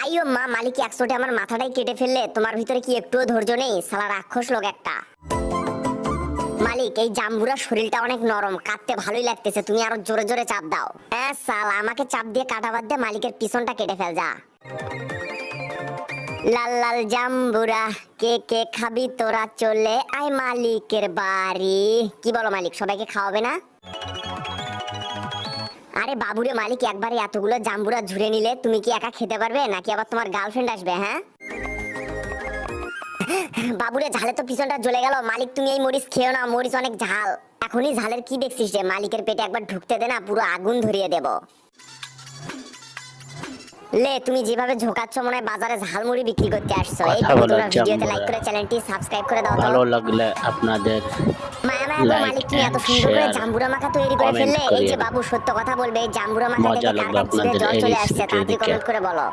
আইও মা, মালিক একশোটে আমার মাথাটাই কেটে ফেললে। তোমার ভিতরে কি একটুও ধৈর্য নেই? শালা রাক্ষস লোক একটা। মালিক, এই জাম্বুরা শরীরটা অনেক নরম, কাটতে ভালোই লাগতেছে, তুমি আরো জোরে জোরে চাপ দাও। হ্যাঁ শালা, আমাকে চাপ দিয়ে কাটা বাদ দিয়ে মালিকের পিছনটা কেটে ফেল যা। লাল লাল জাম্বুরা কে কে খাবি তোরা, চলে আয় মালিকের বাড়ি। কি বলো মালিক, সবাইকে খাওয়াবে না? আরে বাবুরে মালিক, একবারে এতগুলো জাম্বুরা ঝুরে নিলে তুমি কি একা খেতে পারবে, নাকি আবার তোমার গার্লফ্রেন্ড আসবে? হ্যাঁ বাবুরে, ঝালে তো পিছনটা জ্বলে গেল। মালিক তুমি এই মরিচ খেও না, মরিচ অনেক ঝাল। এখনই ঝালের কি দেখছিস রে? মালিকের পেটে একবার ঢুকতে দে না, পুরো আগুন ধরিয়ে দেব। লে, তুমি যেভাবে ঝোকাচ্ছ মনে হয় বাজারে ঝালমুড়ি বিক্রি করতে আসছো। এই কথা বলার ভিডিওতে লাইক জাম্বুরা করে চ্যানেলটি সাবস্ক্রাইব করে দাও তো। ভালো লাগলে আপনাদের মায়া মায়া গো লাইক মালিক, তুমি এত এন্ড সুন্দর করে শেয়ার জাম্বুরা মাখা তৈরি করে কমেন্ট ফেললে। এই যে করিয়েন। বাবু, সত্য কথা বলবে, এই জাম্বুরা মাখা মজা দেখে কার লাগবে কার জিভে আপনাদের জল এই চলে আসছে? রেসিপিটি তাড়াতাড়ি দেখে। কমেন্ট করে বলো।